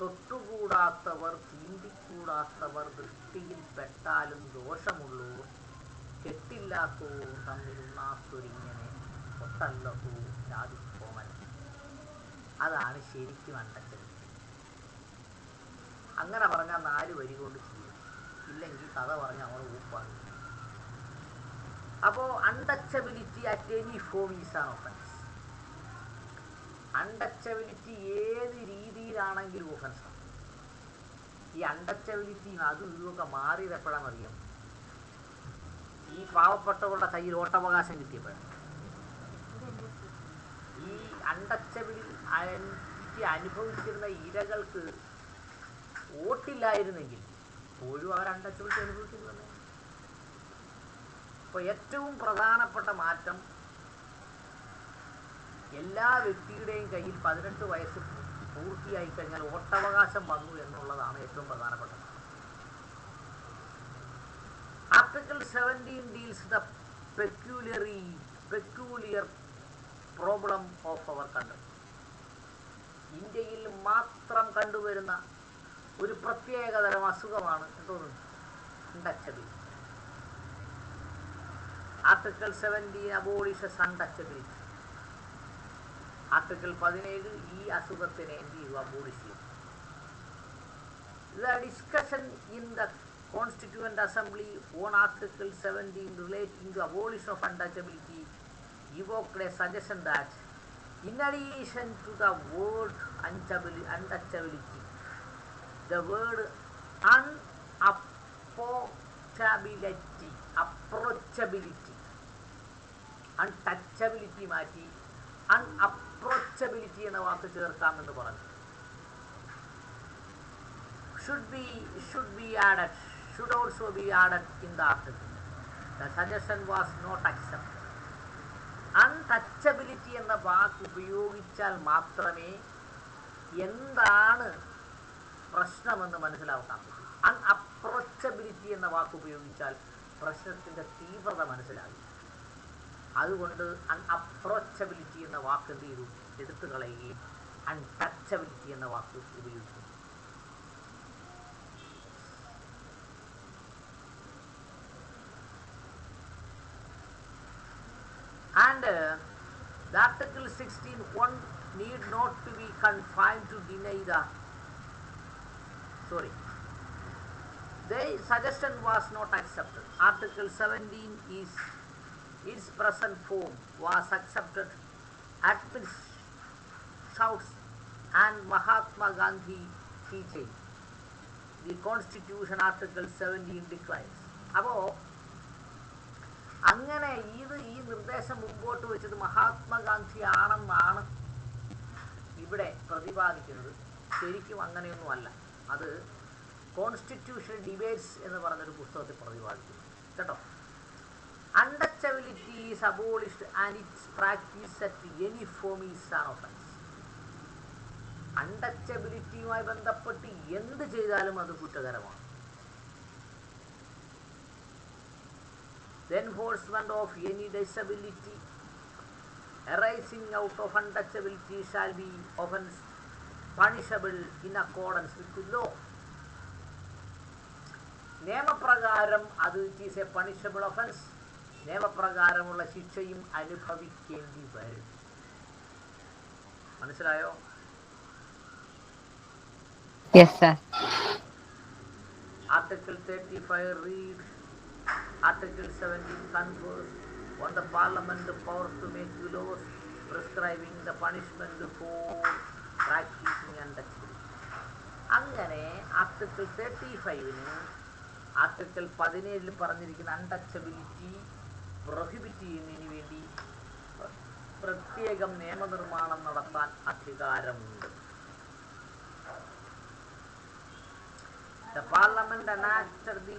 തൊട്ടുകൂടാത്തവർ, തീണ്ടിക്കൂടാത്തവർ, ദൃഷ്ടിയിൽ പെട്ടാലും ദോഷമുള്ളൂർ, കെട്ടില്ലാത്തോർ തമ്മിലുണ്ണാത്തൊരിങ്ങനെ ഒട്ടല്ലതോ ജാതിക്കോമൻ. അതാണ് ശരിക്കും അണ്ടച്ചബിലിറ്റി. അങ്ങനെ പറഞ്ഞാൽ 4 വരി കൊണ്ട് ചെയ്യും, ഇല്ലെങ്കിൽ കഥ പറഞ്ഞാൽ നമ്മൾ ഊപ്പാണ്. അപ്പോൾ untouchability at any form is an offence. Untouchability ഏത് രീതിയിലാണെങ്കിലും ഒഫൻസാണ്. ഈ അണ്ടച്ചബിലിറ്റിയും അതും ഇതുമൊക്കെ മാറിയത് എപ്പോഴാണെന്നറിയാം? ഈ പാവപ്പെട്ടവരുടെ കയ്യിൽ വോട്ടവകാശം കിട്ടിയപ്പോഴാണ്. ഈ അണ്ടച്ചബിലിറ്റി അനുഭവിച്ചിരുന്ന ഇരകൾക്ക് വോട്ടില്ലായിരുന്നെങ്കിൽ പോലും അവർ അണ്ടച്ചബിലിറ്റി അനുഭവിക്കുന്നത്. അപ്പോൾ ഏറ്റവും പ്രധാനപ്പെട്ട മാറ്റം, എല്ലാ വ്യക്തിയുടെയും കയ്യിൽ 18 വയസ്സ് പൂർത്തിയായി കഴിഞ്ഞാൽ വോട്ടവകാശം വന്നു എന്നുള്ളതാണ് ഏറ്റവും പ്രധാനപ്പെട്ട. Article 17 deals the peculiar problem of our country. ഇന്ത്യയിൽ മാത്രം കണ്ടുവരുന്ന ഒരു പ്രത്യേകതരം അസുഖമാണ് എന്തോന്ന്? അണ്ടച്ചബിലിറ്റി. ആർട്ടിക്കിൾ 17 അബോളിഷസ് അണ്ടച്ചബിലിറ്റി. ആർട്ടിക്കിൾ 17 ഈ അസുഖത്തിനെ എന്ത് ചെയ്തു? അബോളിഷ് ചെയ്തു. The discussion in the Constituent Assembly on Article 17 relating to abolition of untouchability evoked a suggestion that in addition to the word untouchability, the word approachability, untouchability മാറ്റി അൺഅപ്രോച്ചബിലിറ്റി എന്ന വാക്ക് ചേർക്കാമെന്ന് പറഞ്ഞു. should also be added in the article. The suggestion was not accepted. Untouchability എന്ന വാക്ക് ഉപയോഗിച്ചാൽ മാത്രമേ എന്താണ് പ്രശ്നമെന്ന് മനസ്സിലാക്കാൻ പറ്റും. അൺഅപ്രോച്ചബിലിറ്റി എന്ന വാക്ക് ഉപയോഗിച്ചാൽ പ്രശ്നത്തിൻ്റെ തീവ്രത മനസ്സിലാകും. അതുകൊണ്ട് അൺഅപ്രോച്ചബിലിറ്റി എന്ന വാക്ക് എന്ത് ചെയ്തു? എടുത്തു കളയുകയും അൺടച്ചബിലിറ്റി എന്ന വാക്ക് ഉപയോഗിച്ചു. And the Article 16(1) need not to be confined to deny the the suggestion was not accepted. Article 17 is its present form was accepted amidst shouts and Mahatma Gandhi teaching. The Constitution Article 17 declines. അപ്പോൾ അങ്ങനെ ഈ നിർദ്ദേശം മുമ്പോട്ട് വെച്ചത് മഹാത്മാഗാന്ധി ആണെന്നാണ് ഇവിടെ പ്രതിപാദിക്കുന്നത്. ശരിക്കും അങ്ങനെയൊന്നുമല്ല. അത് കോൺസ്റ്റിറ്റ്യൂഷൻ ഡിബേറ്റ്സ് എന്ന് പറഞ്ഞൊരു പുസ്തകത്തിൽ പ്രതിപാദിക്കുന്നു കേട്ടോ. Untouchability is abolished and its practice at any form is an offence. അൺടച്ചബിലിറ്റിയുമായി ബന്ധപ്പെട്ട് എന്ത് ചെയ്താലും അത് കുറ്റകരമാണ്. The enforcement of any disability arising out of untouchability shall be offence punishable in accordance with the law. നിയമപ്രകാരം അത് it is A punishable offence. നിയമപ്രകാരമുള്ള ശിക്ഷയും അനുഭവിക്കേണ്ടി വരും. മനസ്സിലായോ? Yes, sir. Article 35 reads, Article 17 confers on the Parliament the power to make laws prescribing the punishment for practicing untouchability. അങ്ങനെ article 35-ന് article 17 പറഞ്ഞിരിക്കുന്ന untouchability prohibit ചെയ്യുന്നതിന് വേണ്ടി പ്രത്യേകം നിയമനിർമ്മാണം നടത്താൻ അധികാരമുണ്ട്. The Parliament enacted the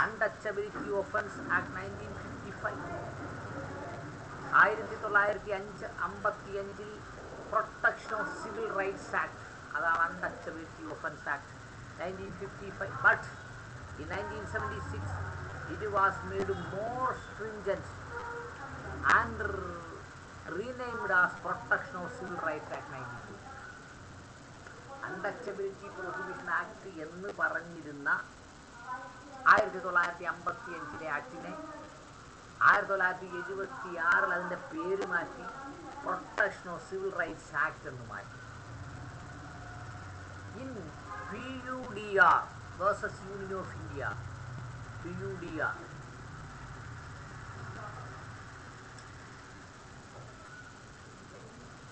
Untouchability Offence Act 1955. 1955 Protection of Civil Rights Act, അതാണ് Untouchability Offence Act 1955. But in 1976 it was made more stringent and renamed as Protection of Civil Rights Act 92. Untouchability prohibition act എന്ന് പറഞ്ഞിരുന്ന 1955 ആക്ടിനെ 1976 അതിൻ്റെ പേര് മാറ്റി protection of civil rights act എന്ന് മാറ്റി. In PUDR versus union of India, PUDR,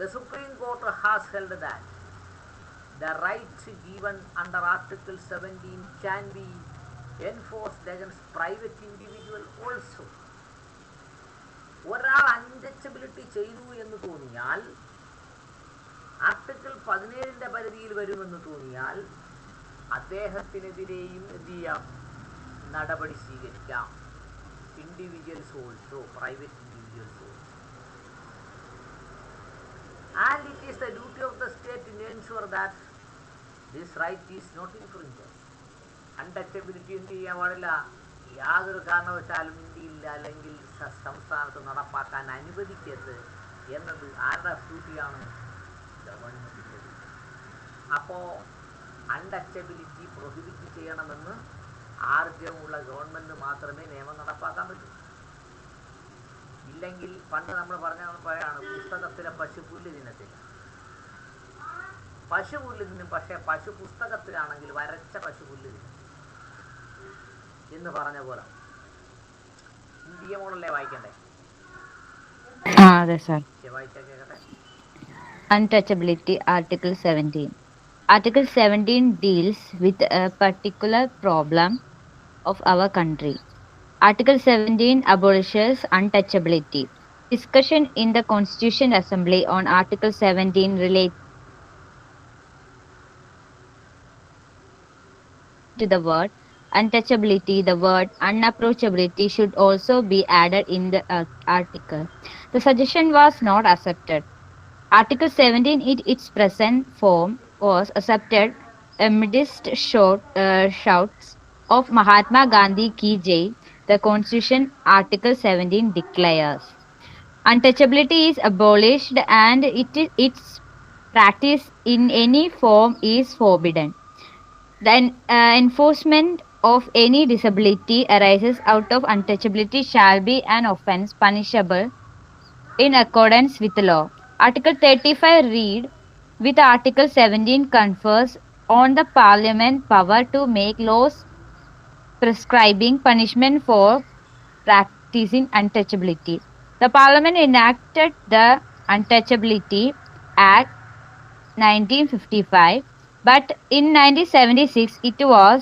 the Supreme Court has held that the right given under Article 17 can be enforced against private individual also. ഒരാൾ untouchability ചെയ്തു എന്ന് തോന്നിയാൽ, article 17 പരിധിയിൽ വരുമെന്ന് തോന്നിയാൽ അദ്ദേഹത്തിനെതിരെയും എന്ത് ചെയ്യാം? നടപടി സ്വീകരിക്കാം. Individuals also, private individuals also. And it is the duty of the state to ensure that this right is not infringed. Untouchability എന്ത് ചെയ്യാൻ പാടില്ല? യാതൊരു കാരണവശാലും ഇന്ത്യയിൽ അല്ലെങ്കിൽ സംസ്ഥാനത്ത് നടപ്പാക്കാൻ അനുവദിക്കരുത് എന്നത് ആരുടെ ഡ്യൂട്ടിയാണ്? ഗവൺമെൻറ്റിൻ്റെ. അപ്പോൾ അൺടച്ചബിലിറ്റി പ്രൊഹിബിറ്റ് ചെയ്യണമെന്ന് ആർജവമുള്ള ഗവൺമെൻറ് മാത്രമേ നിയമം നടപ്പാക്കാൻ പറ്റൂ. ഇല്ലെങ്കിൽ പണ്ട് നമ്മൾ പറയാണ് പുസ്തകത്തിലെ പശു പുല്ല് തിന്നത്തില്ല. പശു പുല്ല് തിന്നും, പക്ഷേ പശു പുസ്തകത്തിലാണെങ്കിൽ വരച്ച പശു പുല്ല് തിന്നും എന്ന് പറഞ്ഞ പോലെ. ഇന്ത്യ മോളല്ലേ വായിക്കണ്ടേ? അതെ സാർ. വായിച്ചാൽ കേൾക്കട്ടെ. Untouchability, Article 17. Article 17 deals with a particular problem of our country. Article 17 abolishes untouchability. Discussion in the Constitution Assembly on Article 17 relates to the word untouchability. The word unapproachability should also be added in the article. The suggestion was not accepted. Article 17 in its present form was accepted amidst shouts of Mahatma Gandhi ki jai. The Constitution Article 17 declares untouchability is abolished and its practice in any form is forbidden. The enforcement of any disability arises out of untouchability shall be an offence punishable in accordance with the law. Article 35 read, with Article 17 confers on the Parliament power to make laws prescribing punishment for practicing untouchability. The Parliament enacted the Untouchability Act 1955, but in 1976 it was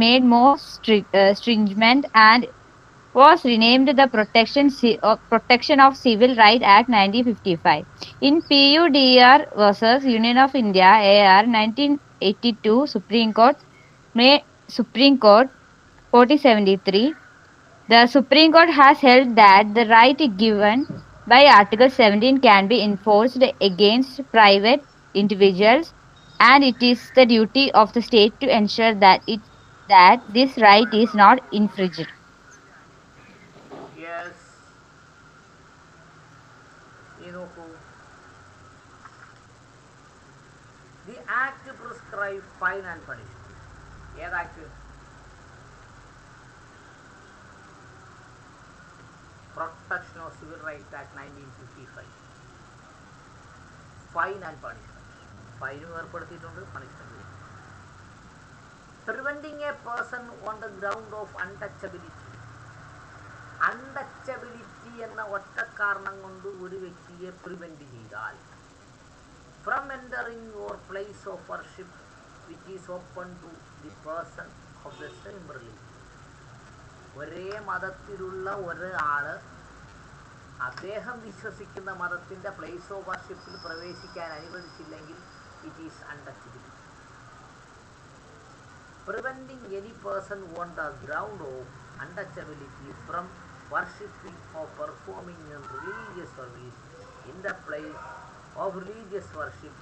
made more stringent and was renamed the Protection of Civil Rights Act 1955. In PUDR versus Union of India AR 1982 Supreme Court 4073, the Supreme Court has held that the right given by Article 17 can be enforced against private individuals, and it is the duty of the state to ensure that this right is not infringed. Yes. The Act prescribes fine and punishment. ഏത് act? Protection of civil rights act 1955. Fine and punishment. ഫൈനും ഏർപ്പെടുത്തിയിട്ടുണ്ട്, punishment. Preventing a person on the ground of untouchability. Untouchability എന്ന ഒറ്റ കാരണം കൊണ്ട് ഒരു വ്യക്തിയെ prevent ചെയ്താൽ, from entering your place of worship which is open to the person of the same religion. ഒരേ മതത്തിലുള്ള ഒരാൾ അദ്ദേഹം വിശ്വസിക്കുന്ന മതത്തിൻ്റെ പ്ലേസ് ഓഫ് വർഷിപ്പിൽ പ്രവേശിക്കാൻ അനുവദിച്ചില്ലെങ്കിൽ it is untouchability. Preventing any person on the ground of untouchability from worshipping or performing a religious service in the place of religious worship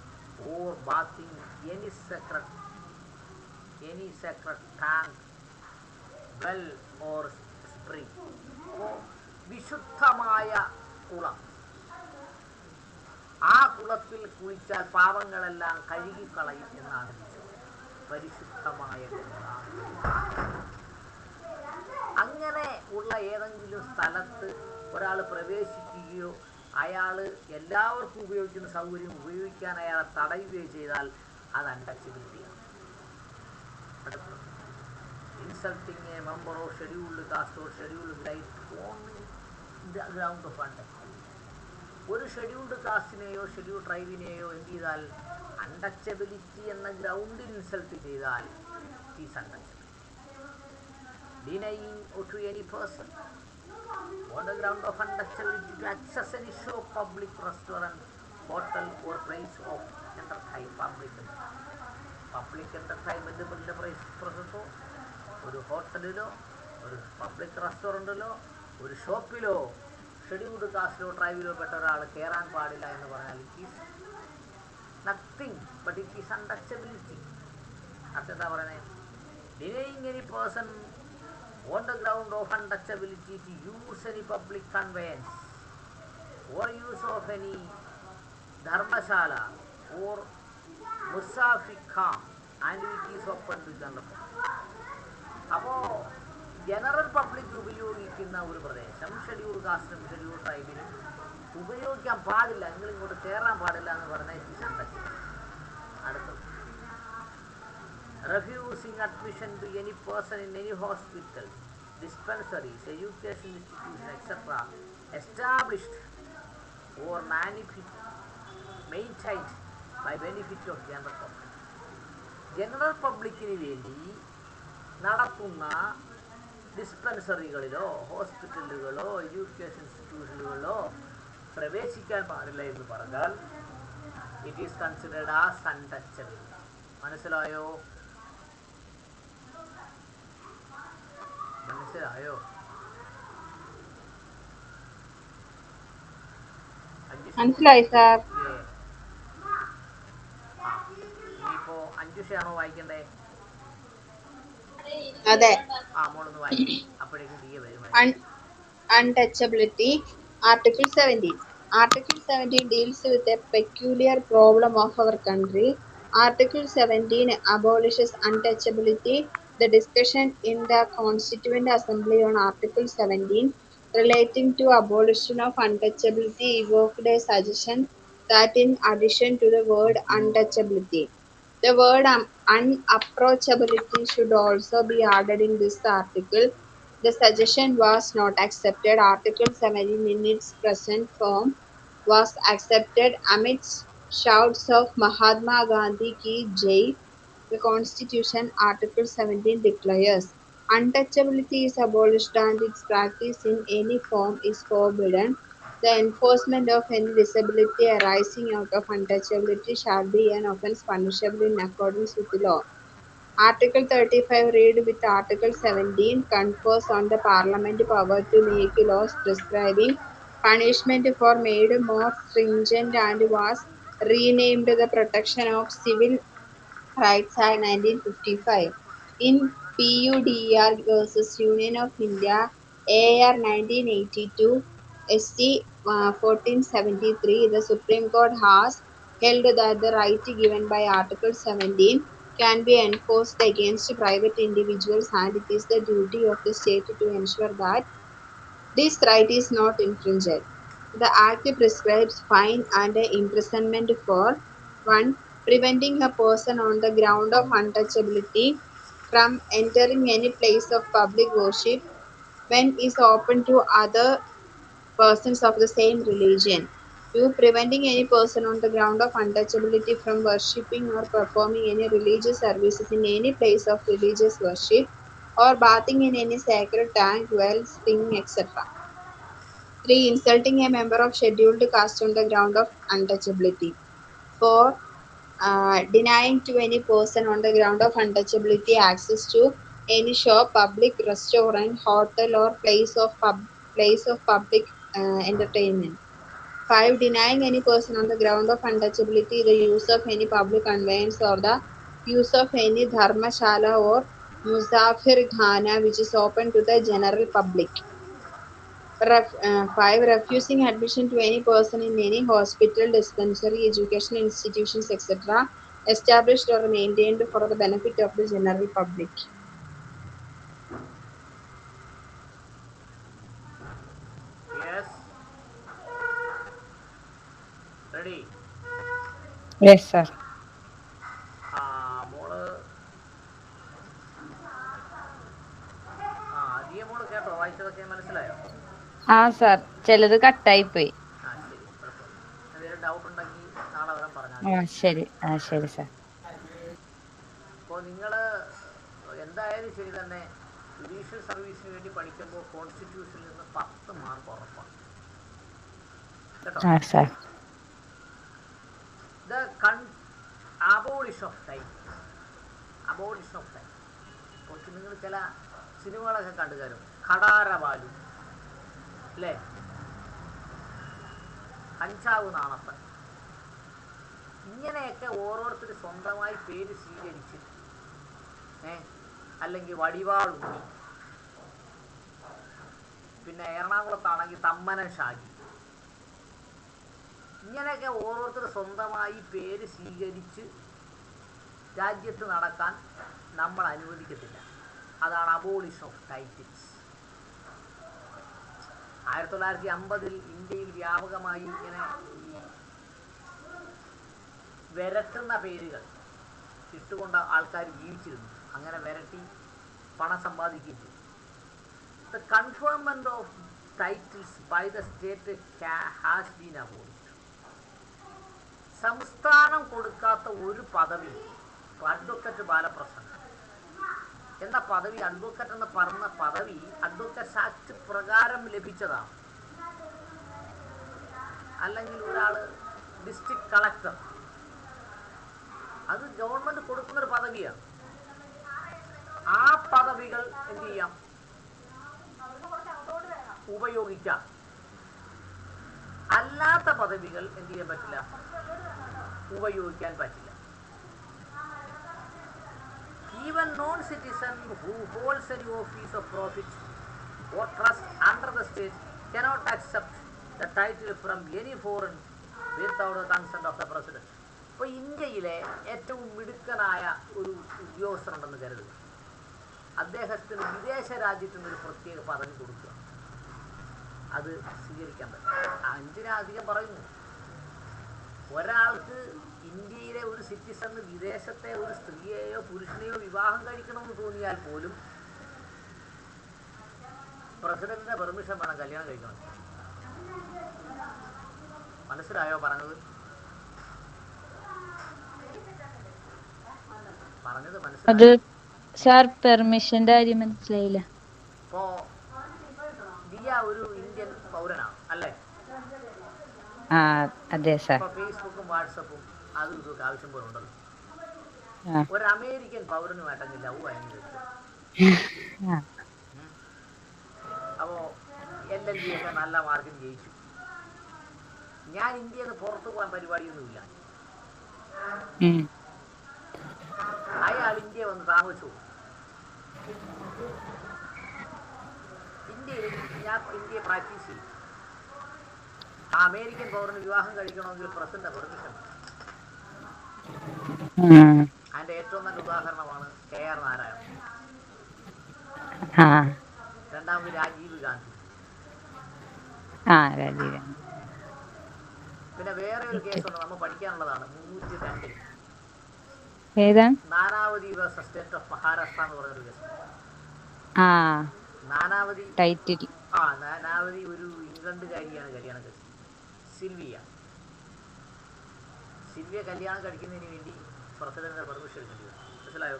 or bathing any sacred tank, well or spring. വിശുദ്ധമായ കുളം, ആ കുളത്തിൽ കുളിച്ചാൽ പാപങ്ങളെല്ലാം കഴുകിക്കളയും എന്നാണ് പരിശുദ്ധമായ അങ്ങനെ ഉള്ള ഏതെങ്കിലും സ്ഥലത്ത് ഒരാൾ പ്രവേശിക്കുകയോ അയാൾ എല്ലാവർക്കും ഉപയോഗിക്കുന്ന സൗകര്യം ഉപയോഗിക്കാൻ അയാളെ തടയുകയോ ചെയ്താൽ അത് അൺടച്ചബിലിറ്റിയാണ്. Insulting a member of scheduled caste or scheduled tribe on the ground of untouchability. ഒരു ഷെഡ്യൂൾഡ് കാസ്റ്റിനെയോ ഷെഡ്യൂൾഡ് ട്രൈബിനെയോ എന്ത് ചെയ്താൽ അൺടച്ചബിലിറ്റി എന്ന ഗ്രൗണ്ടിൽ ഇൻസൾട്ട് ചെയ്താൽ is untouchable. Denying to any person on the ground of untouchability to access any shop, public restaurant, hotel or place of entertainment. Public entertainment പ്രസക്തോ ഒരു ഹോട്ടലിലോ ഒരു പബ്ലിക് റെസ്റ്റോറൻറ്റിലോ ഒരു ഷോപ്പിലോ ഷെഡ്യൂൾഡ് കാസ്റ്റിലോ ട്രൈബിലോ പെട്ട ഒരാൾ കയറാൻ പാടില്ല എന്ന് പറഞ്ഞാൽ it is nothing but it is untouchability. അതെന്താ പറയുന്നത്? Denying any person on the ground of untouchability to use any public conveyance or use of any dharmashala or musafika and it is open to general public. അപ്പോൾ general public ഉപയോഗിക്കുന്ന ഒരു പ്രദേശം scheduled കാസ്റ്റിനും scheduled ട്രൈബിനും ഉപയോഗിക്കാൻ പാടില്ല, നിങ്ങൾ ഇങ്ങോട്ട് കയറാൻ പാടില്ല എന്ന് പറഞ്ഞാൽ ഇറ്റ് ഈസ് അൺടച്ചബിൾ. അടുത്തത് refusing admission to any person in any hospital, dispensaries, education institution, etc. established or maintained by benefit of general public. General പബ്ലിക്കിന് വേണ്ടി നടത്തുന്ന ഡിസ്പെൻസറികളിലോ ഹോസ്പിറ്റലുകളോ എഡ്യൂക്കേഷൻ ഇൻസ്റ്റിറ്റ്യൂഷനുകളിലോ പ്രവേശിക്കാൻ പാടില്ല എന്ന് പറഞ്ഞാൽ it is considered as untouchable. മനസ്സിലായോ? മനസ്സിലായോ? മനസ്സിലായി സാർ. ഇനിയിപ്പോ അഞ്ജുഷയാണോ വായിക്കണ്ടേ? അതെ. ആ, മോളൊന്ന് വായിക്കും. അപ്പോഴേക്കും തീയെ വരും. Untouchability. Article 17. Article 17 deals with a peculiar problem of our country. Article 17 abolishes untouchability. The discussion in the Constituent Assembly on Article 17 relating to abolition of untouchability evoked a suggestion that in addition to the word untouchability, the word unapproachability should also be added in this article. The suggestion was not accepted. Article 17 in its present form was accepted amidst shouts of Mahatma Gandhi ki Jai. The Constitution, Article 17 declares, untouchability is abolished and its practice in any form is forbidden. The enforcement of any disability arising out of untouchability shall be an offence punishable in accordance with the law. Article 35 read with Article 17 confers on the Parliament power to make laws prescribing punishment for made more stringent and was renamed the Protection of Civil Rights Act 1955. In PUDR versus Union of India, AR 1982, SC 1473, the Supreme Court has held that the right given by Article 17 can be enforced against private individuals, and it is the duty of the state to ensure that this right is not infringed. The Act prescribes fine and imprisonment for 1. Preventing a person on the ground of untouchability from entering any place of public worship when is open to other persons of the same religion. 2. Preventing any person on the ground of untouchability from worshipping or performing any religious services in any place of religious worship or bathing in any sacred tank, well, spring, etc. 3. Insulting a member of scheduled caste on the ground of untouchability. 4. Denying to any person on the ground of untouchability access to any shop, public restaurant, hotel, or place of public entertainment. 5. Denying any person on the ground of untouchability the use of any public conveyance or the use of any dharmashala or musafir khana which is open to the general public. 5. Refusing admission to any person in any hospital, dispensary, educational institutions, etc., established or maintained for the benefit of the general public. Yes. Ready? Yes, sir. മോള് അധികം മോള് കേട്ടോ? വായിച്ചതൊക്കെ മനസ്സിലായോ? Sir ചിലത് കട്ടായി പോയി. ശരി, കുഴപ്പമില്ല. എന്തെങ്കിലും ഡൗട്ട് ഉണ്ടെങ്കിൽ നാളെ വരാൻ പറഞ്ഞാൽ ശരി. ശരി സർ. അപ്പോൾ നിങ്ങൾ എന്തായാലും ശരി തന്നെ ജുഡീഷ്യൽ സർവീസിന് വേണ്ടി പഠിക്കുമ്പോൾ കോൺസ്റ്റിറ്റ്യൂഷനിൽ നിന്ന് 10 മാർക്ക് ഉറപ്പാണ് കേട്ടോ. The abolition of time. കുറച്ച് നിങ്ങൾ ചില സിനിമകളൊക്കെ കണ്ടു തരും. ഖടാരവാലു അല്ലേ, കഞ്ചാവ് നാണപ്പൻ, ഇങ്ങനെയൊക്കെ ഓരോരുത്തർ സ്വന്തമായി പേര് സ്വീകരിച്ച് അല്ലെങ്കിൽ വടിവാളുണ്ണി, പിന്നെ എറണാകുളത്താണെങ്കിൽ തമ്മനൻ ഷാജി, ഇങ്ങനെയൊക്കെ ഓരോരുത്തർ സ്വന്തമായി പേര് സ്വീകരിച്ച് രാജ്യത്ത് നടക്കാൻ നമ്മൾ അനുവദിക്കത്തില്ല. അതാണ് അബോളിഷൻ ഓഫ് ടൈറ്റിൽസ്. 1950 ഇന്ത്യയിൽ വ്യാപകമായി ഇങ്ങനെ ഈ വിരട്ടുന്ന പേരുകൾ ഇട്ടുകൊണ്ട് ആൾക്കാർ ജീവിച്ചിരുന്നു. അങ്ങനെ വിരട്ടി പണം സമ്പാദിക്കുകയും ചെയ്തു. The conferment of titles by the state has been abolished. സംസ്ഥാനം കൊടുക്കാത്ത ഒരു പദവി, അഡ്വക്കറ്റ് ബാലപ്രസംഗം എന്ന പദവി, അഡ്വക്കറ്റ് എന്ന് പറഞ്ഞ പദവി അഡ്വക്കറ്റ്സ് ആക്ട് പ്രകാരം ലഭിച്ചതാണ്. അല്ലെങ്കിൽ ഒരാൾ ഡിസ്ട്രിക്ട് കളക്ടർ, അത് ഗവൺമെന്റ് കൊടുക്കുന്നൊരു പദവിയാണ്. ആ പദവികൾ എന്ത് ചെയ്യാം? ഉപയോഗിക്കാം. അല്ലാത്ത പദവികൾ എന്ത് ചെയ്യാൻ പറ്റില്ല? ഉപയോഗിക്കാൻ പറ്റില്ല. Even non-citizen who holds any office of profit or trust under the state cannot accept the title from any foreign without the consent of the president. ഇപ്പോൾ ഇന്ത്യയിലെ ഏറ്റവും മിടുക്കനായ ഒരു ഉദ്യോഗസ്ഥനുണ്ടെന്ന് കരുതുക. അദ്ദേഹത്തിന് വിദേശ രാജ്യത്തു നിന്നൊരു പ്രത്യേക പദവി കൊടുക്കുക. അത് സ്വീകരിക്കാൻ പറ്റും. എന്തിനധികം പറയുന്നു? ഒരാൾക്ക് ഇന്ത്യയിലെ ഒരു സിറ്റിസണ് വിദേശത്തെ ഒരു സ്ത്രീയെയോ പുരുഷനെയോ വിവാഹം കഴിക്കണമെന്ന് തോന്നിയാൽ പോലും പ്രസിഡന്റിന്റെ പെർമിഷൻ വേണം കല്യാണം കഴിക്കണം. മനസ്സിലായോ പറഞ്ഞത്? മനസ്സിലായോ? സാർ പെർമിഷന്റെ കാര്യം മനസ്സിലായില്ല. ഇപ്പോ ദിയ ഒരു ഇന്ത്യൻ പൗരനാണ് അല്ലേ? അതെ സാർ. ഫേസ്ബുക്കും വാട്സപ്പും അതും ഇതൊക്കെ ആവശ്യം പോലെ ഉണ്ടല്ലോ. ഒരു അമേരിക്കൻ പൗരനുമായിട്ടങ്ങ് ലവ് ആയെന്ന് വെച്ചു. അപ്പോ LLB ഒക്കെ നല്ല മാർക്കിന് ജയിച്ചു. ഞാൻ ഇന്ത്യയിൽ നിന്ന് പുറത്തു പോകാൻ പരിപാടിയൊന്നുമില്ല. അയാൾ ഇന്ത്യ വന്ന് താമസിച്ചു. ഇന്ത്യയെ പ്രാക്ടീസ് ചെയ്യും. ആ അമേരിക്കൻ പൗരന് വിവാഹം കഴിക്കണമെങ്കിൽ പ്രസിഡന്റ് പെർമിഷൻ. അതിന്റെ ഏറ്റവും നല്ല ഉദാഹരണമാണ് KR നാരായണൻ. രണ്ടാമത് രാജീവ് ഗാന്ധി. പിന്നെ വേറെ ഒരു കേസുണ്ട്, നമ്മൾ പഠിക്കാനുള്ളതാണ്. 302 Nanavati versus state of Maharashtra എന്ന് പറഞ്ഞൊരു കേസ്. നാനാവതി ഒരു ഇംഗ്ലണ്ടുകാരിയാണ് കല്യാണം കഴിച്ചത്. സിൽവിയ കല്യാണം കഴിക്കുന്നതിന് വേണ്ടി പ്രസിഡന്റിന്റെ പെർമിഷൻ എടുക്കേണ്ടി വരും. മനസ്സിലായോ?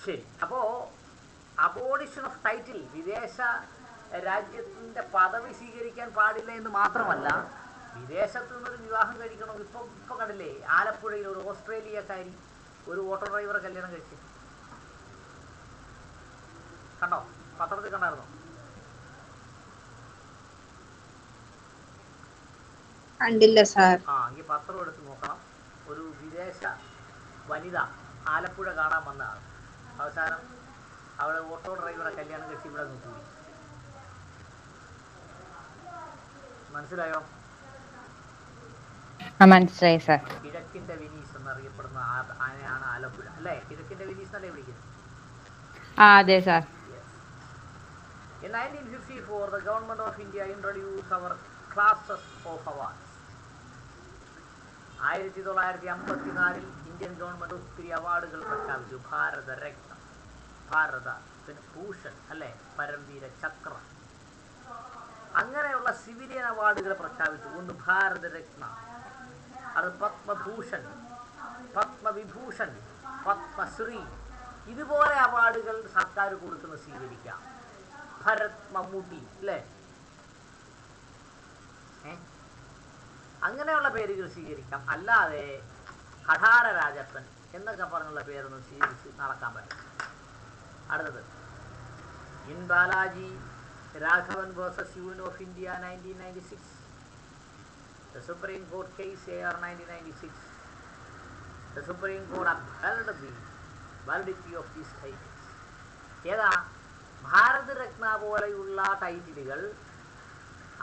ശരി. അപ്പോ അബോളിഷൻ ഓഫ് ടൈറ്റിൽ, വിദേശ രാജ്യത്തിന്റെ പദവി സ്വീകരിക്കാൻ പാടില്ല എന്ന് മാത്രമല്ല, വിദേശത്തു നിന്നൊരു വിവാഹം കഴിക്കണം. ഇപ്പൊ കണ്ടില്ലേ, ആലപ്പുഴയിൽ ഒരു ഓസ്ട്രേലിയക്കാരി ഒരു ഓട്ടോ ഡ്രൈവറെ കല്യാണം കഴിച്ചു. കണ്ടോ? പത്രത്തിൽ കണ്ടായിരുന്നോ? കണ്ടില്ല സാർ. ഈ പത്രം എടുത്ത് നോക്കണം. ഒരു വിദേശ വനിത ആലപ്പുഴ കാണാൻ വന്നതാണ്. അവസാനം അവളെ ഓട്ടോ ഡ്രൈവറെ കല്യാണം കഴിച്ച് ഇവിടെ പോയി. മനസ്സിലായോ? മനസ്സിലായി സാർ. കിഴക്കിന്റെ വെനീസ് എന്നറിയപ്പെടുന്ന ആനയാണ് ആലപ്പുഴ അല്ലേ? കിഴക്കിന്റെ വെനീസ് എന്നല്ലേ വിളിക്കുന്നത്? അതെ sir. In 1954, the government of India introduced our classes of awards. 1954 Indian government ഒത്തിരി അവാർഡുകൾ പ്രഖ്യാപിച്ചു. ഭാരത രത്ന, ഭാരത ഭൂഷൺ അല്ലേ, പരംവീര ചക്ര, അങ്ങനെയുള്ള സിവിലിയൻ അവാർഡുകൾ പ്രഖ്യാപിച്ചു. ഒന്ന് ഭാരത രത്ന, അത് പത്മഭൂഷൺ, പത്മവിഭൂഷൺ, പത്മശ്രീ, ഇതുപോലെ അവാർഡുകൾ സർക്കാർ കൊടുക്കുന്നത് സ്വീകരിക്കാം. ഭരത് മമ്മൂട്ടി അല്ലേ, അങ്ങനെയുള്ള പേരുകൾ സ്വീകരിക്കാം. അല്ലാതെ കഠാര രാജപ്പൻ എന്നൊക്കെ പറഞ്ഞുള്ള പേരൊന്നും സ്വീകരിച്ച് നടക്കാൻ പറ്റും. അടുത്തത് in Balaji Raghavan versus union of India 1996, the Supreme Court case AR 1996, the Supreme Court upheld the validity of these titles. ഏതാ? ഭാരത് രത്ന പോലെയുള്ള ടൈറ്റിലുകൾ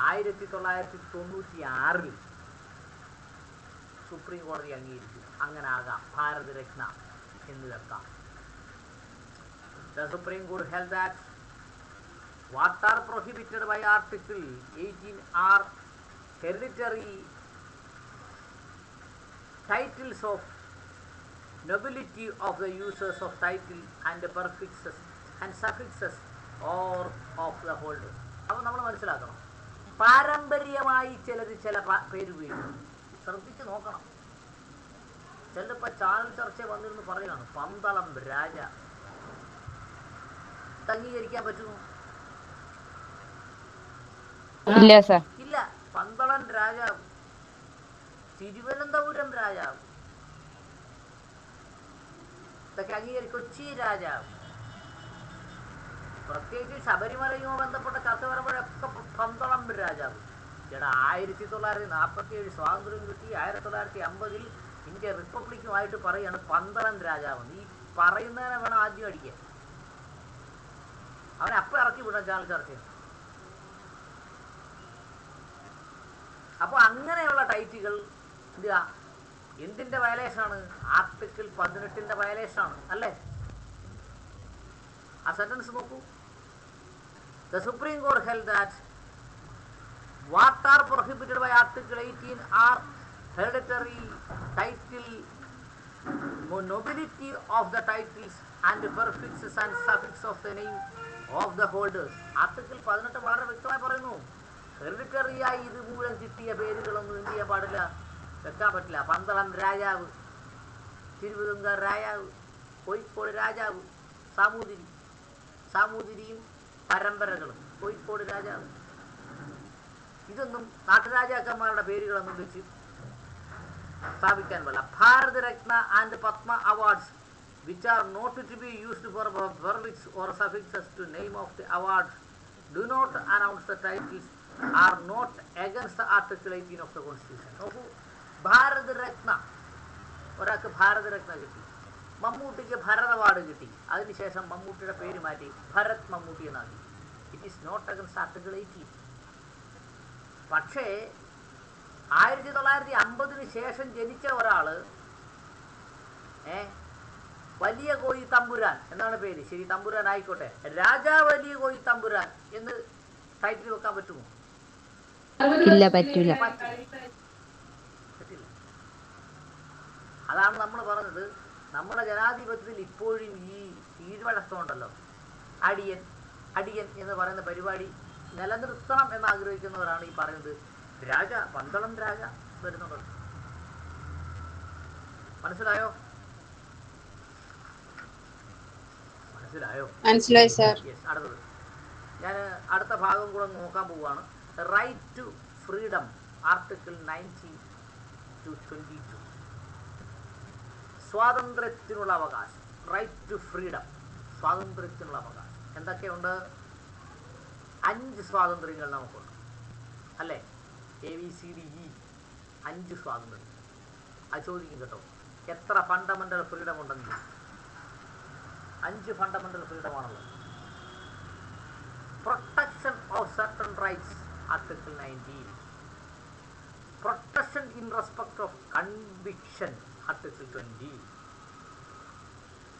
1996 സുപ്രീം കോടതി അംഗീകരിച്ചു. അങ്ങനെ ആകാം, ഭാരത് രത്ന എന്ന് വെക്കാം. The Supreme Court held that what are prohibited by Article 18 are hereditary titles of nobility of the users of title and prefixes and suffixes or of the holder. അപ്പോൾ നമ്മൾ മനസ്സിലാക്കണം, പാരമ്പര്യമായി ചിലത് ചില പേര് ഉപയോഗിക്കും. ശ്രദ്ധിച്ച് നോക്കണം. ചിലപ്പോൾ ചാനൽ ചർച്ച വന്നിരുന്ന് പറയുകയാണ് പന്തളം രാജ. അംഗീകരിക്കാൻ പറ്റുമോ? ഇല്ല സാർ. ഇല്ല. പന്തളം രാജാവ്, തിരുവനന്തപുരം രാജാവ്, ഇതൊക്കെ അംഗീകരിക്കും. കൊച്ചി രാജാവ്, പ്രത്യേകിച്ച് ശബരിമലയുമായി ബന്ധപ്പെട്ട ചർച്ച വരുമ്പോഴൊക്കെ പന്തളം രാജാവ്. ചേട്ടാ, 1947 സ്വാതന്ത്ര്യം കിട്ടി, 1950 ഇന്ത്യ റിപ്പബ്ലിക്കുമായിട്ട് പറയുകയാണ് പന്തളം രാജാവ്. ഈ പറയുന്നതിനെ വേണം ആദ്യം അടിക്കാൻ. അവനെ അപ്പം ഇറക്കി വിടാൻ ചാനൽ ചർച്ച. അപ്പോൾ അങ്ങനെയുള്ള ടൈറ്റുകൾ എന്തിൻ്റെ വയലേഷനാണ്? ആർട്ടിക്കിൾ 18 വയലേഷനാണ് അല്ലേ? ആ സെന്റൻസ് നോക്കൂ. The Supreme Court held that what are prohibited by Article 18 are hereditary title, nobility of the titles and prefixes and suffixes of the name of the holders. Article 18 വളരെ വ്യക്തമായി പറയുന്നു, ഹെറിഡിറ്ററിയായി ഇത് മൂലം കിട്ടിയ പേരുകളൊന്നും എന്ത് ചെയ്യാൻ പാടില്ല, വെക്കാൻ പറ്റില്ല. പന്തളം രാജാവ്, തിരുവിതാംകൂർ രാജാവ്, കോഴിക്കോട് രാജാവ്, സാമൂതിരിയും പരമ്പരകളും, കോഴിക്കോട് രാജാവ്, ഇതൊന്നും നാട്ടുരാജാക്കന്മാരുടെ പേരുകളൊന്നും വെച്ച് സ്ഥാപിക്കാൻ പാടില്ല. Bharat Ratna and Padma awards which are not to be used for prefix or suffixes to name of the award do not announce the titles are not against the Article 18 of the Constitution. നോക്കൂ, ഭാരത് രത്ന, ഒരാൾക്ക് ഭാരത് രത്ന കിട്ടി, മമ്മൂട്ടിക്ക് ഭരത് അവാർഡ് കിട്ടി, അതിനുശേഷം മമ്മൂട്ടിയുടെ പേര് മാറ്റി ഭരത് മമ്മൂട്ടി എന്നാക്കി. It is not against article 18. പക്ഷേ 1950 ശേഷം ജനിച്ച ഒരാൾ വലിയ കോയി തമ്പുരാൻ എന്നാണ് പേര്, ശരി തമ്പുരാൻ ആയിക്കോട്ടെ, രാജാ വലിയ കോയി തമ്പുരാൻ എന്ന് ടൈറ്റിൽ വെക്കാൻ പറ്റുമോ? ഇല്ല, പറ്റില്ല. അതാണ് നമ്മൾ പറഞ്ഞത്, നമ്മുടെ ജനാധിപത്യത്തിൽ ഇപ്പോഴും ഈ കീഴ്വഴക്കമുണ്ടല്ലോ. അടിയൻ അടിയൻ എന്ന് പറയുന്ന പരിപാടി നിലനിർത്തണം എന്നാഗ്രഹിക്കുന്നവരാണ് ഈ പറയുന്നത്. രാജ, പന്തളം രാജ വരുന്നുണ്ടോ? മനസ്സിലായോ? മനസ്സിലായി സാർ. യെസ്. അടുത്തത് ഞാൻ അടുത്ത ഭാഗം കൂടെ നോക്കാൻ പോവുകയാണ്. Right to freedom, article 19 to 22. സ്വാതന്ത്ര്യത്തിനുള്ള അവകാശം, റൈറ്റ് ടു ഫ്രീഡം, സ്വാതന്ത്ര്യത്തിനുള്ള അവകാശം. എന്തൊക്കെയുണ്ട്? 5 സ്വാതന്ത്ര്യങ്ങൾ നമുക്കുണ്ട് അല്ലേ? ABCDE 5 സ്വാതന്ത്ര്യം. അത് ചോദിക്കും കേട്ടോ, എത്ര ഫണ്ടമെന്റൽ ഫ്രീഡം ഉണ്ടെങ്കിൽ. 5 ഫണ്ടമെന്റൽ ഫ്രീഡമാണുള്ളത്. Protection of certain rights, article 19. Protection in respect of conviction article 20.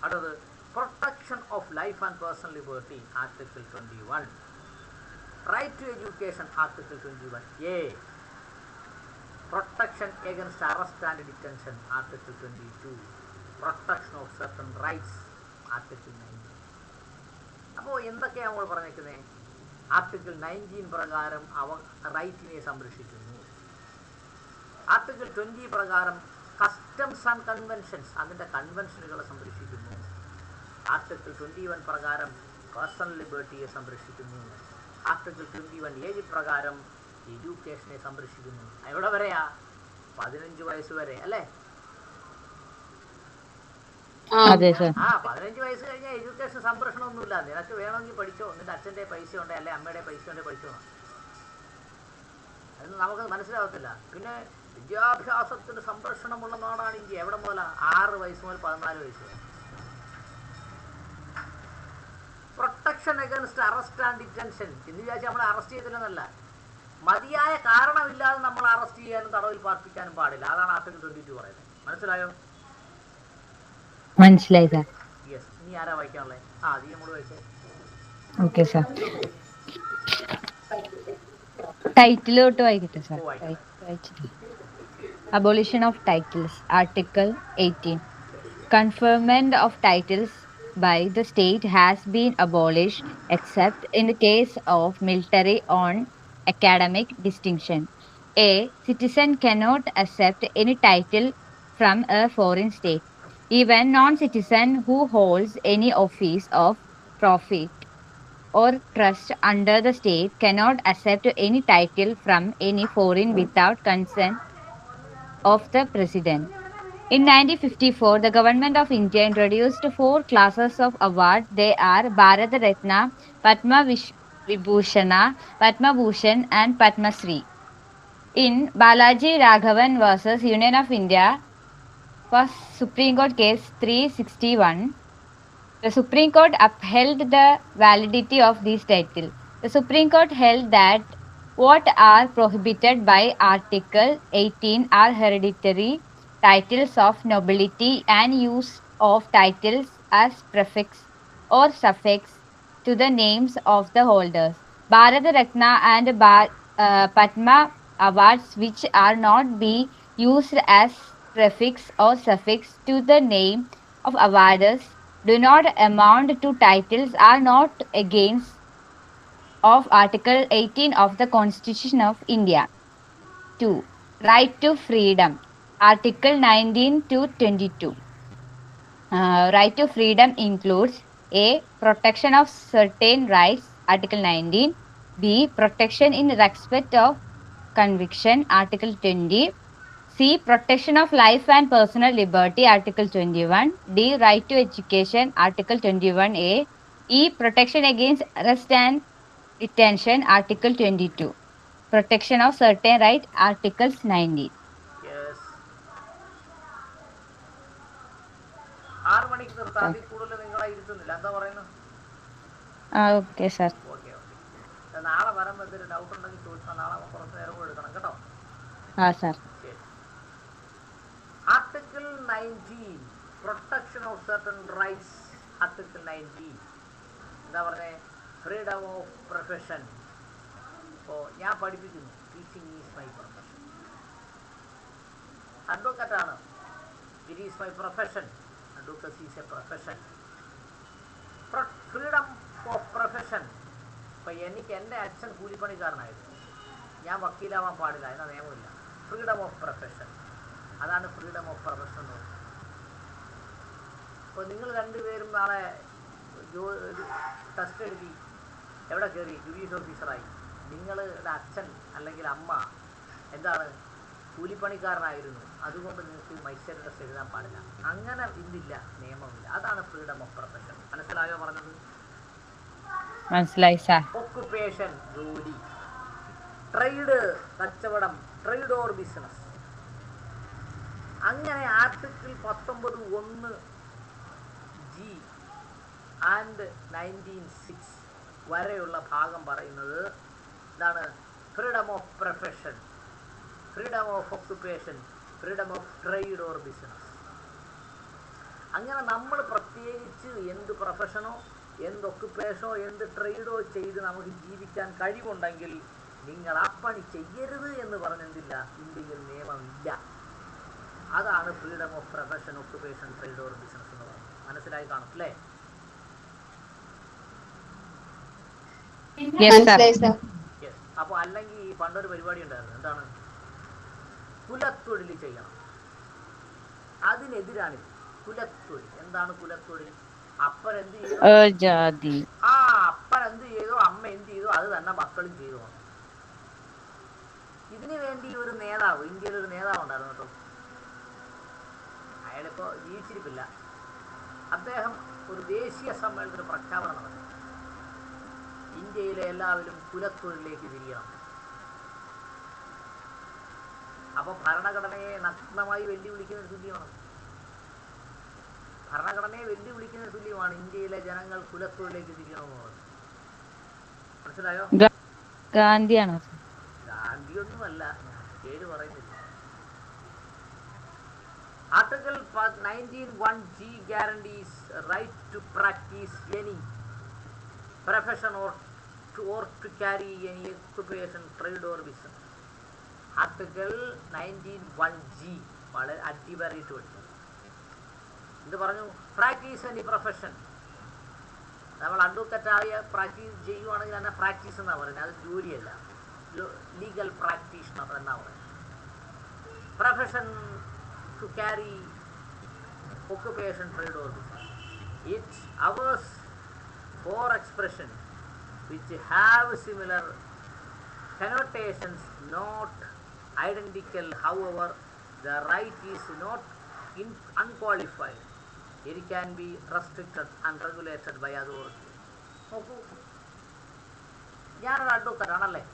അടുത്തത് protection of life and personal liberty article 21. Right to education article 21A. Protection against arrest and detention article 22. Protection of certain rights article 19. അപ്പോൾ എന്തൊക്കെയാണ് നമ്മൾ പറഞ്ഞേക്കുന്നത്? Article 19 പ്രകാരം റൈറ്റിനെ സംരക്ഷിക്കുന്നു. Article 20 പ്രകാരം customs and conventions, അതിൻ്റെ കൺവെൻഷനുകളെ സംരക്ഷിക്കുന്നു. ആർട്ടിക്കിൾ 21 പ്രകാരം പേഴ്സണൽ ലിബർട്ടിയെ സംരക്ഷിക്കുന്നു. ആർട്ടിക്കിൾ 21A പ്രകാരം എഡ്യൂക്കേഷനെ സംരക്ഷിക്കുന്നു. എവിടെ വരെയാ? 15 വയസ്സ് വരെ അല്ലേ? അതെ സർ. 15 വയസ്സ് കഴിഞ്ഞാൽ എഡ്യൂക്കേഷൻ സംരക്ഷണമൊന്നുമില്ല. നിനക്ക് വേണമെങ്കിൽ പഠിച്ചോ, നിന്റെ അച്ഛൻ്റെ പൈസ ഉണ്ടേ അല്ലെ അമ്മയുടെ പൈസ ഉണ്ടേ പഠിച്ചോ. അത് നമുക്ക് മനസ്സിലാകത്തില്ല. പിന്നെ വിദ്യാഭ്യാസത്തിന് സംരക്ഷണമുള്ള നാടാണ് ഇന്ത്യ. എവിടെ മുതലാ? 6 വയസ്സ് മുതൽ 14 വയസ്സ് വരെ. Protection against arrest and detention എന്ന് വിചാരിച്ചാൽ നമ്മളെ അറസ്റ്റ് ചെയ്തില്ലെന്നല്ല, മതിയായ കാരണമില്ലാതെ നമ്മൾ അറസ്റ്റ് ചെയ്യാനും തടവിൽ പാർപ്പിക്കാനും പാടില്ല. അതാണ് ആർട്ടിക്കിൾ 22 പറയുന്നത്. മനസ്സിലായോ? മനസ്സിലായി സാർ. യെസ്. ഇനി ആരാ വായിക്കാനുള്ളത്? അത് നമ്മൾ വായിച്ചേ. Okay sir. ടൈറ്റിലോട്ട് വായിക്കട്ടെ സാർ. Abolition of titles. Article 18. Conferment of titles by the state has been abolished except in the case of military on academic distinction. A citizen cannot accept any title from a foreign state. Even non-citizen who holds any office of profit or trust under the state cannot accept any title from any foreign without consent of the president. In 1954, the government of India introduced 4 classes of award. They are Bharat Ratna, Padma Vibhushana, Padma Bhushan and Padma Shri. In Balaji Raghavan versus Union of India, first Supreme Court case 361, the Supreme Court upheld the validity of these titles. The Supreme Court held that what are prohibited by Article 18 are hereditary titles of nobility and use of titles as prefix or suffix to the names of the holders. Bharat Ratna and Padma awards which are not be used as prefix or suffix to the name of awarders do not amount to titles are not against of Article 18 of the Constitution of India. 2. Right to freedom. Article 19 to 22. Right to freedom includes A. Protection of certain rights, Article 19. B. Protection in respect of conviction, Article 20. C. Protection of life and personal liberty, Article 21. D. Right to education, Article 21A. E. Protection against arrest and detention, Article 22. Protection of certain rights, Articles 19. Yes. 6 മണിക്ക് നിർത്താം. അതിൽ കൂടുതൽ നിങ്ങളെ ഇരുത്തുന്നില്ല. എന്താ പറയുന്നത്? Okay sir. Okay. നാളെ വരുമ്പോൾ എന്തെങ്കിലും ഡൗട്ട് ഉണ്ടെങ്കിൽ ചോദിച്ചാൽ നാളെ കുറച്ച് നേരം എടുക്കണം കേട്ടോ. സാർ. ശരി. Article 19 protection of certain rights. Article 19 എന്താ പറഞ്ഞത്? Freedom of profession. ഇപ്പോൾ ഞാൻ പഠിപ്പിക്കുന്നു. Teaching is my profession. അഡ്വക്കറ്റാണ്. It is my profession. Advocacy is a profession. Freedom of profession. ഇപ്പോൾ എൻ്റെ അച്ഛൻ കൂലിപ്പണിക്കാരനായിരുന്നു. ഞാൻ വക്കീലാവാൻ പാടില്ല എന്ന നിയമമില്ല. Freedom of profession. അതാണ് ഫ്രീഡം ഓഫ് പ്രൊഫഷൻ എന്ന് പറയുന്നത്. അപ്പോൾ നിങ്ങൾ രണ്ടുപേരും നാളെ ടെസ്റ്റ് എഴുതി എവിടെ കയറി? ജുഡീഷ്യൽ ഓഫീസറായി. നിങ്ങളുടെ അച്ഛൻ അല്ലെങ്കിൽ അമ്മ എന്താണ്? കൂലിപ്പണിക്കാരനായിരുന്നു. അതുകൊണ്ട് നിങ്ങൾക്ക് മജിസ്ട്രേറ്റ് ടെസ്റ്റ് എഴുതാൻ പാടില്ല. അങ്ങനെ ഇന്നില്ല, നിയമമില്ല. അതാണ് ഫ്രീഡം ഓഫ് പ്രൊഫഷൻ. മനസ്സിലായോ പറഞ്ഞത്? മനസ്സിലായി സാർ. ഓക്കുപേഷൻ, ജോലി. ട്രേഡ്, കച്ചവടം. Trade or business. അങ്ങനെ ആർട്ടിക്കിൾ 19(1)G ആൻഡ് 19(6) വരെയുള്ള ഭാഗം പറയുന്നത് ഇതാണ് freedom of profession. Freedom of occupation, freedom of trade or business. അങ്ങനെ നമ്മൾ പ്രത്യേകിച്ച് എന്ത് പ്രൊഫഷനോ എന്ത് ഒക്യുപ്പേഷനോ എന്ത് ട്രേഡോ ചെയ്ത് നമുക്ക് ജീവിക്കാൻ കഴിവുണ്ടെങ്കിൽ നിങ്ങൾ ആ പണി ചെയ്യരുത് എന്ന് പറഞ്ഞെന്തില്ല, ഇന്ത്യയിൽ നിയമമില്ല. അതാണ് freedom of profession, occupation, trade or business എന്ന് പറയുന്നത്. മനസ്സിലായി കാണും അല്ലേ? അപ്പോൾ അല്ലെങ്കിൽ ഈ പണ്ടൊരു പരിപാടി ഉണ്ടായിരുന്നു, എന്താണ്, കുലത്തൊഴിൽ ചെയ്യണം. അതിനെതിരാണിത്. കുലത്തൊഴിൽ എന്താണ്? കുലത്തൊഴിൽ അപ്പൻ എന്ത് ചെയ്തു, അപ്പൻ എന്ത് ചെയ്തു, അമ്മ എന്ത് ചെയ്തു, അത് തന്നെ മക്കളും ചെയ്തു. ഇതിനു വേണ്ടി ഒരു നേതാവ്, ഇന്ത്യയിൽ ഒരു നേതാവ് ഉണ്ടായിരുന്നു കേട്ടോ. അയാളിപ്പോൾ ജീവിച്ചിരിപ്പില്ല. അദ്ദേഹം ഒരു ദേശീയ സമ്മേളനത്തിൽ പ്രഖ്യാപനം നടത്തി, ഇന്ത്യയിലെ എല്ലാവരും കുലത്തൊഴിലേക്ക് തിരിയണം. അപ്പോൾ ഭരണഘടനയെ നഗ്നമായി വെല്ലുവിളിക്കുന്ന തുല്യമാണ്. ഭരണഘടനയെ വെല്ലുവിളിക്കുന്ന തുല്യമാണ് ഇന്ത്യയിലെ ജനങ്ങൾ കുലത്തൊഴിലേക്ക് തിരിയണമെന്ന് പറഞ്ഞു. മനസ്സിലായോ? ഗാന്ധിയാണോ? ഗാന്ധിയൊന്നുമല്ല, പേര് പറയുന്നില്ല. Article 19(1)(g) guarantees right to practice any profession or to carry any occupation, trade or business. Article 19(1)(g) വളരെ അടിപൊളിയായിട്ട് പഠിച്ചു. എന്ത് പറഞ്ഞു? Practice any profession. നമ്മൾ അഡ്വക്കറ്റായ പ്രാക്ടീസ് ചെയ്യുവാണെങ്കിൽ തന്നെ പ്രാക്ടീസ് എന്നാണ് പറയുന്നത്, അത് ജോലിയല്ല. ലീഗൽ പ്രാക്ടീഷണർ എന്നാണ് പറയുന്നത്. Profession to carry occupation, trade or business. It hours for expression which have similar connotations, not identical. However, the right is not unqualified. It can be restricted and regulated by authority. നോക്കൂ, ഞാനൊരു അഡ്വക്കറ്റാണല്ലേ,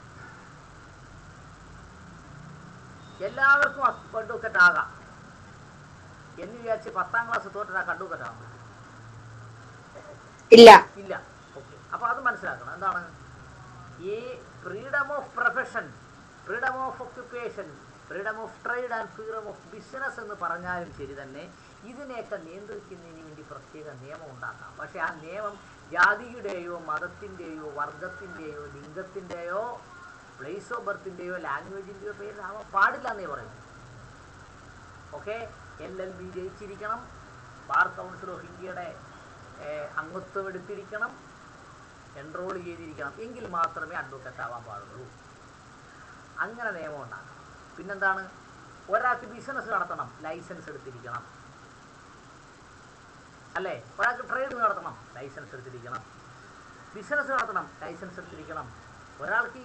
എല്ലാവർക്കും advocate ആകാം എന്ന് വിചാരിച്ച് 10ാം class തോറ്റൊരാ അഡ്വക്കറ്റാണ്? ഇല്ല. Okay, അപ്പോൾ അത് മനസ്സിലാക്കണം. എന്താണ് ഈ freedom of profession, freedom of occupation, freedom of trade and freedom of business എന്ന് പറഞ്ഞാലും ശരി തന്നെ ഇതിനെയൊക്കെ നിയന്ത്രിക്കുന്നതിന് വേണ്ടി പ്രത്യേക നിയമം ഉണ്ടാക്കാം. പക്ഷേ ആ നിയമം ജാതിയുടെയോ മതത്തിൻ്റെയോ വർഗത്തിൻ്റെയോ ലിംഗത്തിൻ്റെയോ പ്ലേസ് ഓഫ് ബർത്തിൻ്റെയോ ലാംഗ്വേജിൻ്റെയോ പേരിലാവാൻ പാടില്ല എന്നേ പറയുന്നു. ഓക്കെ, LLB ജയിച്ചിരിക്കണം, ബാർ കൗൺസിൽ ഓഫ് ഇന്ത്യയുടെ അംഗത്വം എടുത്തിരിക്കണം, എൻറോൾ ചെയ്തിരിക്കണം, എങ്കിൽ മാത്രമേ അഡ്വക്കറ്റ് ആവാൻ പാടുള്ളൂ. അങ്ങനെ നിയമം ഉണ്ടാക്കണം. പിന്നെന്താണ്, ഒരാൾക്ക് ബിസിനസ് നടത്തണം, ലൈസൻസ് എടുത്തിരിക്കണം അല്ലേ? ഒരാൾക്ക് ട്രേഡ് നടത്തണം, ലൈസൻസ് എടുത്തിരിക്കണം. ബിസിനസ് നടത്തണം, ലൈസൻസ് എടുത്തിരിക്കണം. ഒരാൾക്ക്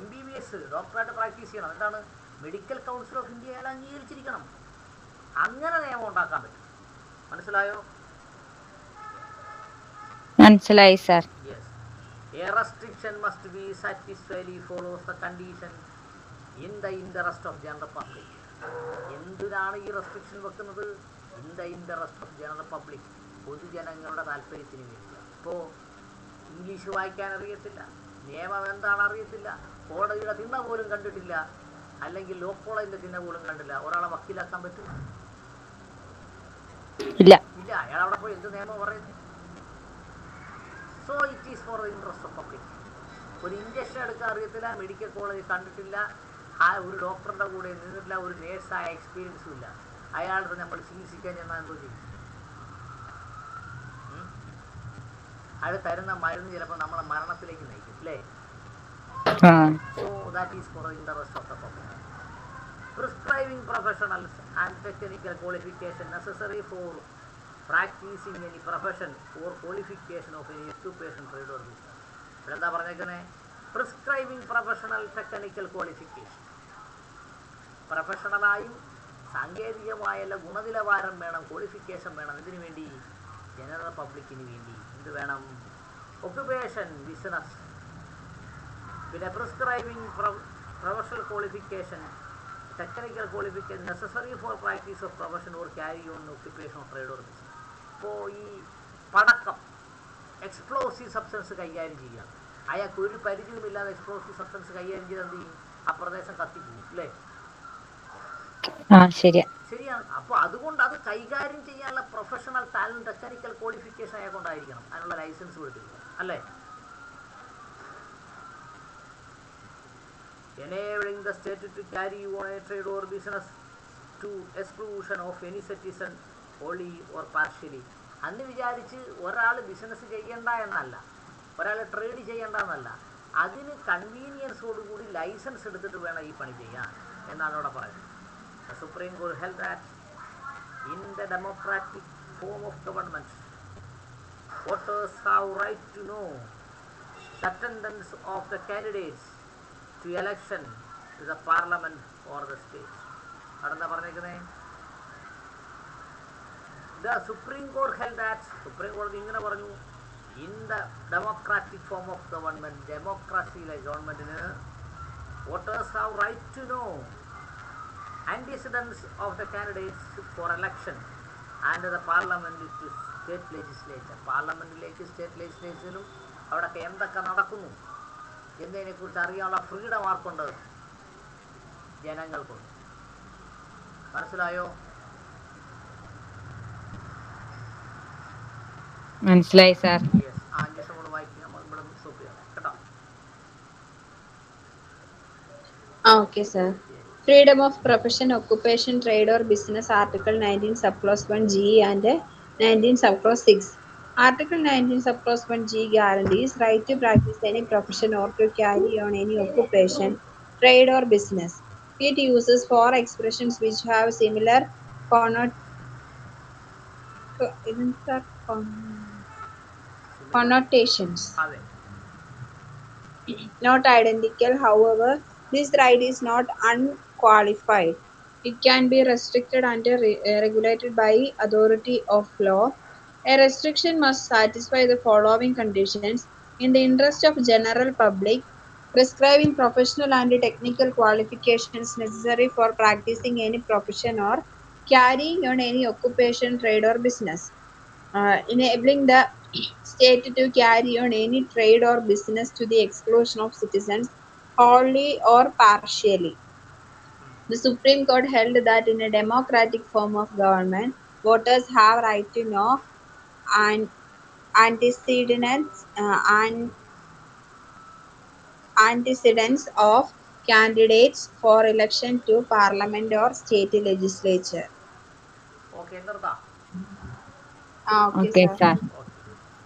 MBBS ഡോക്ടറായിട്ട് പ്രാക്ടീസ് ചെയ്യണം, എന്താണ്, മെഡിക്കൽ കൗൺസിൽ ഓഫ് ഇന്ത്യ അയാൾ അംഗീകരിച്ചിരിക്കണം. അങ്ങനെ നിയമം ഉണ്ടാക്കാൻ പറ്റും. മനസ്സിലായോ? മനസ്സിലായി sir. Yes. A restriction must be satisfactorily follows the condition in the interest of general public. എന്തിനാണ് ഈ റെസ്ട്രിക്ഷൻ വെക്കുന്നത്? In the interest of general public, പൊതുജനങ്ങളുടെ താല്പര്യത്തിന് വേണ്ടി. ഇപ്പോൾ ഇംഗ്ലീഷ് വായിക്കാൻ അറിയത്തില്ല, നിയമം എന്താണ് അറിയത്തില്ല, കോടതിയുടെ തിണ്ണ പോലും കണ്ടിട്ടില്ല, അല്ലെങ്കിൽ ലോ കോളേജിൻ്റെ തിണ്ണ പോലും കണ്ടില്ല, ഒരാളെ വക്കീലാക്കാൻ പറ്റും? ഇല്ല. അയാൾ അവിടെ പോയി എന്ത് നിയമം പറയുന്നത്? So it is for the interest of public. ഒരു ഇഞ്ചക്ഷൻ എടുക്കാൻ അറിയത്തില്ല, മെഡിക്കൽ കോളേജ് കണ്ടിട്ടില്ല, ഒരു ഡോക്ടറുടെ കൂടെ നിന്നിട്ടില്ല, ഒരു നേഴ്സായ എക്സ്പീരിയൻസും ഇല്ല, അയാളുടെ നമ്മൾ ചികിത്സിക്കാൻ ചെന്നാൽ എന്തോ ചെയ്യും? അയാൾ തരുന്ന മരുന്ന് ചിലപ്പോൾ നമ്മളെ മരണത്തിലേക്ക് നയിക്കും അല്ലേ? So that is for the interest of the public. Prescribing professionals and technical qualification necessary for practicing any profession or qualification of any occupation, trade or business. ഇവിടെ എന്താ പറഞ്ഞേക്കുന്നത്? Prescribing professional technical qualification. പ്രൊഫഷണലായും സാങ്കേതികമായുള്ള ഗുണനിലവാരം വേണം, qualification വേണം. ഇതിനു വേണ്ടി ജനറൽ പബ്ലിക്കിന് വേണ്ടി എന്ത് വേണം? Occupation, business. പിന്നെ prescribing professional qualification, technical qualification necessary for practice of profession or carry on occupation of trade or business. ഇപ്പോൾ ഈ പടക്കം, എക്സ്പ്ലോസീവ് സബ്സ്റ്റൻസ് കൈകാര്യം ചെയ്യുക, അയാൾക്ക് ഒരു പരിചയമില്ലാതെ എക്സ്പ്ലോസീവ് സബ്സ്റ്റൻസ് കൈകാര്യം ചെയ്ത് എന്ത് ചെയ്യും? ആ പ്രദേശം കത്തിപ്പോവും അല്ലേ? ആ ശരിയാ. ശരിയാണ്. അപ്പോൾ അതുകൊണ്ട് അത് കൈകാര്യം ചെയ്യാനുള്ള പ്രൊഫഷണൽ ടാലൻറ്റ്, ടെക്നിക്കൽ ക്വാളിഫിക്കേഷൻ അയാൾക്കൊണ്ടായിരിക്കണം, അതിനുള്ള ലൈസൻസ് കൊടുത്തിരിക്കണം അല്ലേ? enabling the state to carry on a trade or business to exclusion of any citizen wholly or partially. അന്ന് വിചാരിച്ച് ഒരാൾ ബിസിനസ് ചെയ്യണ്ട എന്നല്ല, ഒരാൾ ട്രേഡ് ചെയ്യണ്ട എന്നല്ല, അതിന് കൺവീനിയൻസോടുകൂടി ലൈസൻസ് എടുത്തിട്ട് വേണം ഈ പണി ചെയ്യാൻ എന്നാണ് ഇവിടെ പറയുന്നത്. The Supreme Court held that in the democratic form of government, voters have right to know the attendance of the candidates to election to the parliament or the state. അവിടെ എന്താ പറഞ്ഞേക്കുന്നത്? The Supreme Court held that, supreme കോടതി ഇങ്ങനെ പറഞ്ഞു, in the democratic form of government, ഡെമോക്രസിയിലെ ഗവൺമെൻറ്റിന് voters have right to know antecedents of the candidates for election and the parliament to state legislature. പാർലമെൻറ്റിലേക്ക് state ലെജിസ്ലേച്ചറിലും അവിടെയൊക്കെ എന്തൊക്കെ നടക്കുന്നു എന്നതിനെക്കുറിച്ച് അറിയാനുള്ള ഫ്രീഡം ആർക്കുണ്ട്? ജനങ്ങൾക്കുണ്ട്. മനസ്സിലായോ? മനസ്സിലായി സാർ. യെസ്. ആ 5 നിമിഷം കൂടെ വായിക്കുക, നമ്മൾ ഇവിടെ സ്റ്റോപ്പ് ചെയ്യണം കേട്ടോ. Okay, sir. Freedom of profession, occupation, trade or business, Article 19 subclause 1G and 19 subclause 6. Article 19 subclause 1G guarantees right to practice any profession or to carry on any occupation, trade or business. It uses four expressions which have similar connotations. അതെ. Not identical, however, this right is not unqualified. It can be restricted and regulated by authority of law. A restriction must satisfy the following conditions: in the interest of general public, prescribing professional and technical qualifications necessary for practicing any profession or carrying on any occupation, trade or business, enabling the state to carry on any trade or business to the exclusion of citizens wholly or partially. The Supreme Court held that in a democratic form of government, voters have right to know and antecedents of candidates for election to parliament or state legislature. Okay, നിർത്താം. Okay, okay sir. Sir. Okay.